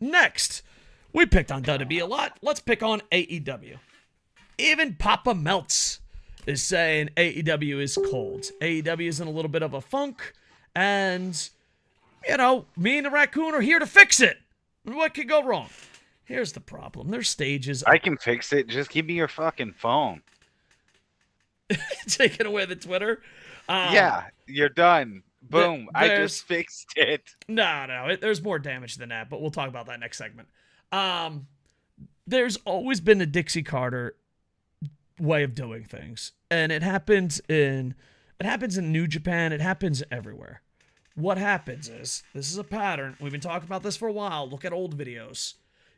Next, we picked on WWE a lot. Let's pick on AEW. Even Papa Meltz is saying AEW is cold. AEW is in a little bit of a funk, and, you know, me and the Raccoon are here to fix it. What could go wrong? Here's the problem. There's stages. I can fix it. Just give me your fucking phone. Taking away the Twitter. Yeah, you're done. Boom. I just fixed it. No. There's more damage than that, but we'll talk about that next segment. There's always been a Dixie Carter way of doing things, and it happens in New Japan. It happens everywhere. What happens is, this is a pattern. We've been talking about this for a while. Look at old videos.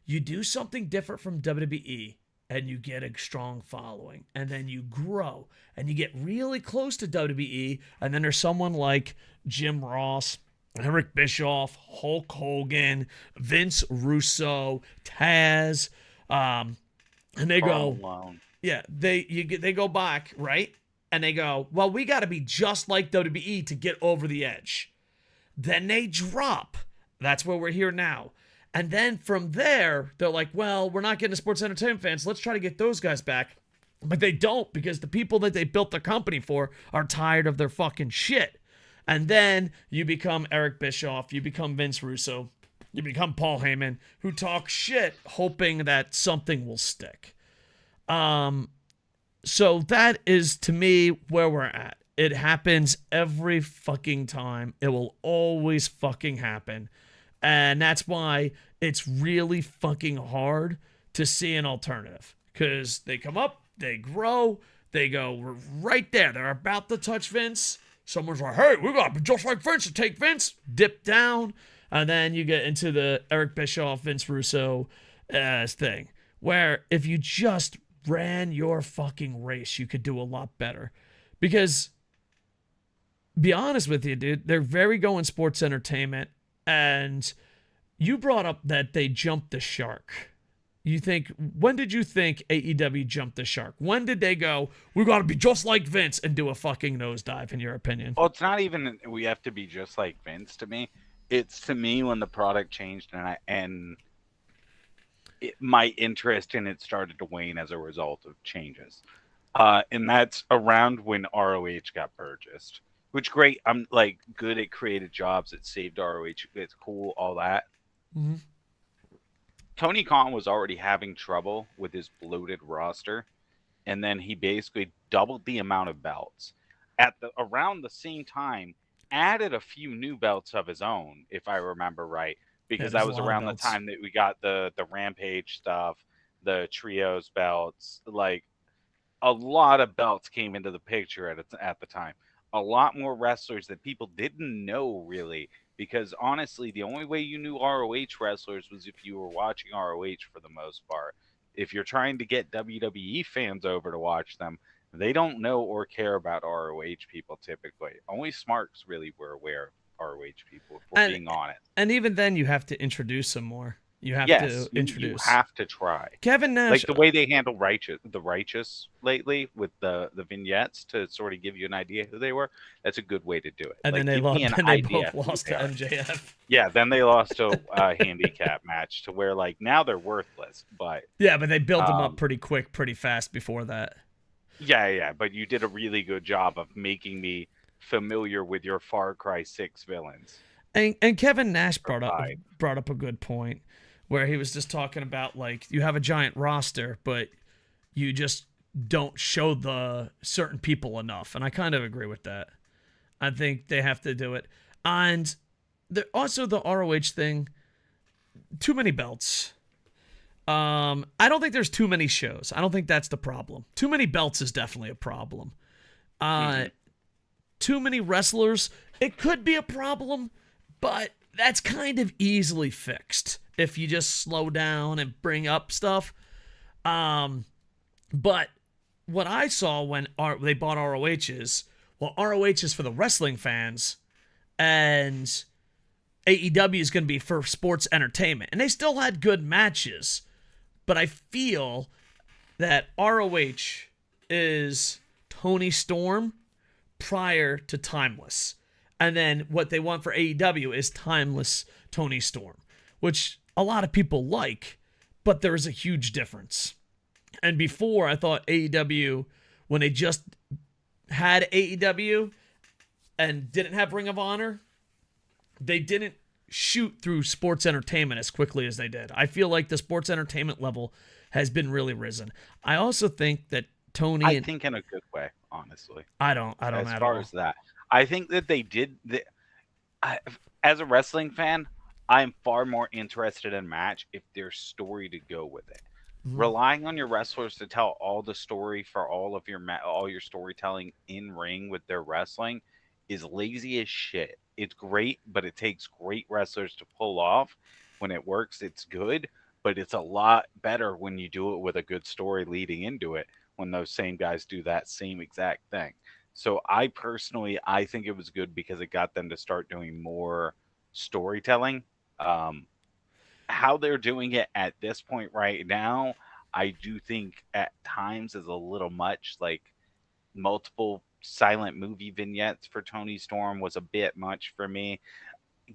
You do something different from WWE, and you get a strong following, and then you grow, and you get really close to WWE, and then there's someone like Jim Ross, Eric Bischoff, Hulk Hogan, Vince Russo, Taz, and they go, yeah, they go back, right? And they go, well, we got to be just like WWE to get over the edge. Then they drop. That's where we're here now. And then from there, they're like, well, we're not getting the sports entertainment fans. Let's try to get those guys back. But they don't, because the people that they built the company for are tired of their fucking shit. And then you become Eric Bischoff, you become Vince Russo, you become Paul Heyman, who talk shit hoping that something will stick. So that is, to me, where we're at. It happens every fucking time. It will always fucking happen. And that's why it's really fucking hard to see an alternative. Because they come up, they grow, they go, we're right there. They're about to touch Vince. Someone's like, hey, we got to be just like Vince to take Vince. Dip down. And then you get into the Eric Bischoff, Vince Russo thing. Where if you just ran your fucking race, you could do a lot better. Because, be honest with you, dude, they're very going sports entertainment. And you brought up that they jumped the shark. When did you think AEW jumped the shark? When did they go, we got to be just like Vince, and do a fucking nosedive, in your opinion? Well, it's not even we have to be just like Vince to me. It's to me when the product changed and my interest in it started to wane as a result of changes. And that's around when ROH got purchased. Which, great, I'm like good at creative jobs. It saved ROH. It's cool, all that. Mm-hmm. Tony Khan was already having trouble with his bloated roster, and then he basically doubled the amount of belts. Around the same time, added a few new belts of his own, if I remember right, because that was around the time that we got the Rampage stuff, the Trios belts. Like, a lot of belts came into the picture at the time. A lot more wrestlers that people didn't know, really, because honestly, the only way you knew ROH wrestlers was if you were watching ROH for the most part. If you're trying to get WWE fans over to watch them, they don't know or care about ROH people typically. Only smarks really were aware of ROH people, if we're being honest. And even then, you have to introduce them more. You have to introduce. You have to try. Kevin Nash, like the way they handle the righteous lately with the vignettes to sort of give you an idea who they were. That's a good way to do it. And like, then they both lost to MJF. Yeah, then they lost to a handicap match to where like now they're worthless. But yeah, but they built them up pretty quick, pretty fast before that. Yeah. But you did a really good job of making me familiar with your Far Cry 6 villains. And Kevin Nash brought up a good point, where he was just talking about, like, you have a giant roster, but you just don't show the certain people enough. And I kind of agree with that. I think they have to do it. And also the ROH thing, too many belts. I don't think there's too many shows. I don't think that's the problem. Too many belts is definitely a problem. Too many wrestlers, it could be a problem, but that's kind of easily fixed if you just slow down and bring up stuff. But what I saw when they bought ROH is, well, ROH is for the wrestling fans, and AEW is going to be for sports entertainment. And they still had good matches, but I feel that ROH is Tony Storm prior to Timeless. And then what they want for AEW is Timeless Tony Storm, which a lot of people like, but there is a huge difference. And before, I thought AEW, when they just had AEW and didn't have Ring of Honor, they didn't shoot through sports entertainment as quickly as they did. I feel like the sports entertainment level has been really risen. I also think that Tony... I think in a good way, honestly. I don't as at far all. as that. I think that they did... as a wrestling fan, I'm far more interested in a match if there's story to go with it. Relying on your wrestlers to tell all the story for all of your all your storytelling in ring with their wrestling is lazy as shit. It's great, but it takes great wrestlers to pull off. When it works, it's good, but it's a lot better when you do it with a good story leading into it, when those same guys do that same exact thing. So I think it was good because it got them to start doing more storytelling. How they're doing it at this point right now, I do think at times is a little much. Like multiple silent movie vignettes for Tony Storm was a bit much for me.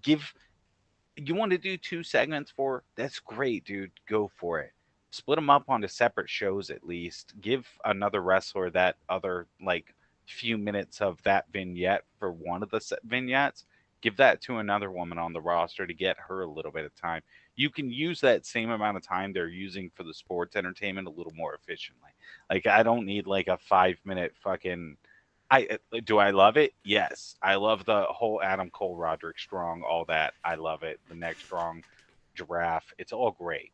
You want to do 2 segments for, that's great, dude. Go for it. Split them up onto separate shows at least. Give another wrestler that other like few minutes of that vignette for one of the vignettes. Give that to another woman on the roster to get her a little bit of time. You can use that same amount of time they're using for the sports entertainment a little more efficiently. Like I don't need like a 5-minute fucking... Do I love it? Yes. I love the whole Adam Cole, Roderick Strong, all that. I love it. The next Strong, Giraffe. It's all great.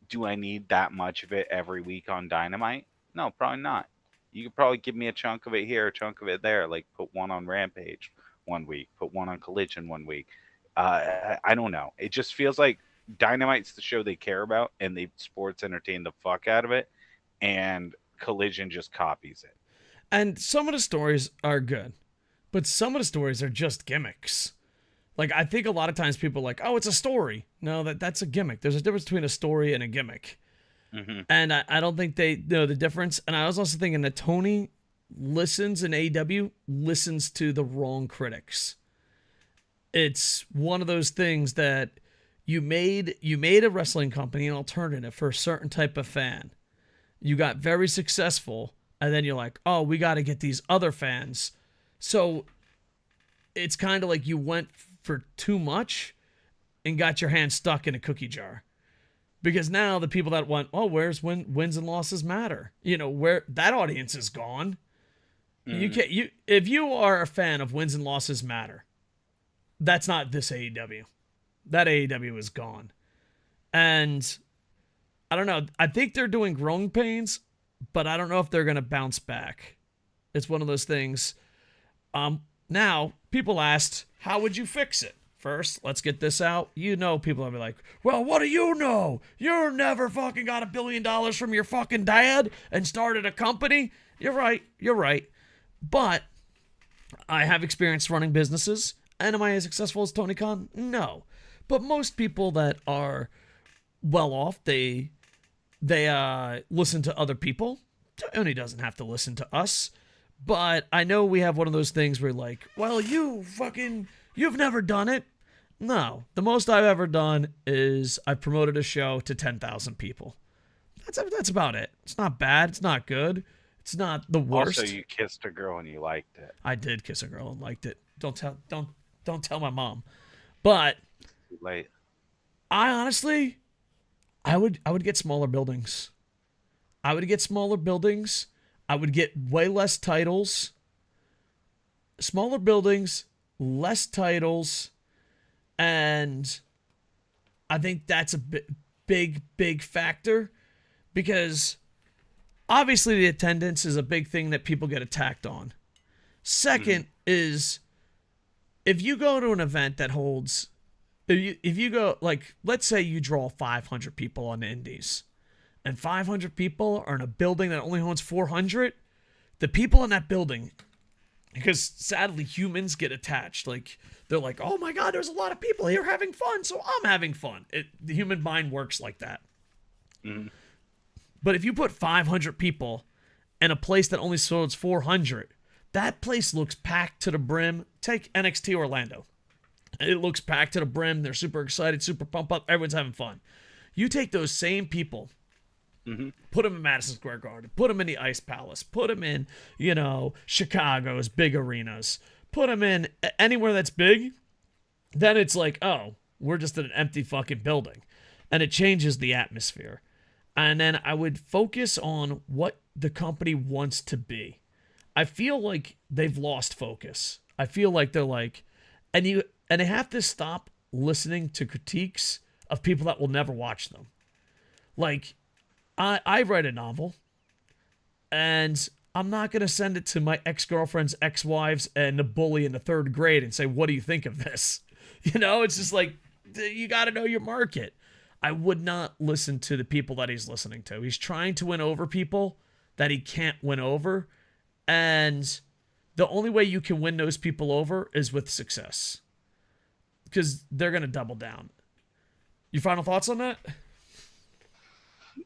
Do I need that much of it every week on Dynamite? No, probably not. You could probably give me a chunk of it here, a chunk of it there. Like put one on Rampage one week, put one on Collision one week. I don't know. It just feels like Dynamite's the show they care about, and they sports entertain the fuck out of it, and Collision just copies it. And some of the stories are good, but some of the stories are just gimmicks. Like, I think a lot of times people are like, oh, it's a story. No, that's a gimmick. There's a difference between a story and a gimmick. Mm-hmm. And I don't think they know the difference. And I was also thinking that Tony listens in AEW, listens to the wrong critics. It's one of those things that you made a wrestling company an alternative for a certain type of fan. You got very successful, and then you're like, oh, we got to get these other fans. So it's kind of like you went for too much and got your hand stuck in a cookie jar. Because now the people that want, oh, where's wins and losses matter? You know, where that audience is gone. Mm. If you are a fan of wins and losses matter, that's not this AEW. That AEW is gone. And I don't know. I think they're doing growing pains, but I don't know if they're going to bounce back. It's one of those things. Now, people asked, how would you fix it? First, let's get this out. You know, people will be like, well, what do you know? You never fucking got $1 billion from your fucking dad and started a company. You're right. But I have experience running businesses. And am I as successful as Tony Khan? No. But most people that are well off, they listen to other people. Tony doesn't have to listen to us. But I know we have one of those things where like, well, you've never done it. No, the most I've ever done is I promoted a show to 10,000 people. That's about it. It's not bad. It's not good. It's not the worst. Also, you kissed a girl and you liked it. I did kiss a girl and liked it. Don't tell my mom. But too late. I honestly, I would get smaller buildings. I would get way less titles. Smaller buildings, less titles. And I think that's a big factor, because obviously the attendance is a big thing that people get attacked on. Second is, if you go to an event that holds, if you go, like, let's say you draw 500 people on the indies, and 500 people are in a building that only holds 400, the people in that building, because sadly humans get attached, like, they're like, oh my God, there's a lot of people here having fun, so I'm having fun. The human mind works like that. Mm. But if you put 500 people in a place that only holds 400, that place looks packed to the brim. Take NXT Orlando. It looks packed to the brim. They're super excited, super pumped up. Everyone's having fun. You take those same people, put them in Madison Square Garden, put them in the Ice Palace, put them in, Chicago's big arenas, put them in anywhere that's big, then it's like, oh, we're just in an empty fucking building. And it changes the atmosphere. And then I would focus on what the company wants to be. I feel like they've lost focus. I feel like they're like, and they have to stop listening to critiques of people that will never watch them. Like, I write a novel, and I'm not going to send it to my ex-girlfriend's ex-wives and the bully in the 3rd grade and say, what do you think of this? It's just like, you got to know your market. I would not listen to the people that he's listening to. He's trying to win over people that he can't win over, and the only way you can win those people over is with success, because they're going to double down. Your final thoughts on that?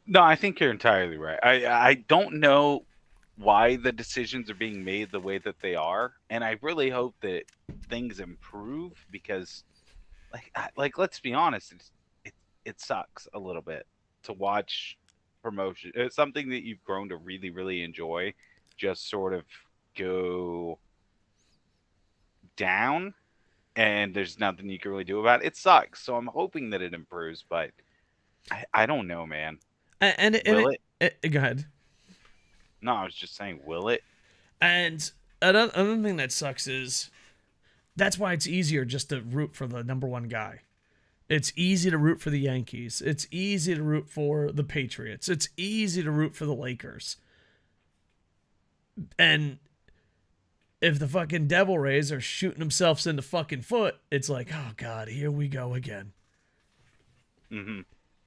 No, I think you're entirely right. I don't know why the decisions are being made the way that they are, and I really hope that things improve, because like let's be honest, it sucks a little bit to watch promotion. It's something that you've grown to really, really enjoy, just sort of go down, and there's nothing you can really do about it. It sucks. So I'm hoping that it improves, but I don't know, man. Will it? Go ahead. No, I was just saying, will it? And another thing that sucks is that's why it's easier just to root for the number one guy. It's easy to root for the Yankees. It's easy to root for the Patriots. It's easy to root for the Lakers. And if the fucking Devil Rays are shooting themselves in the fucking foot, it's like, oh God, here we go again.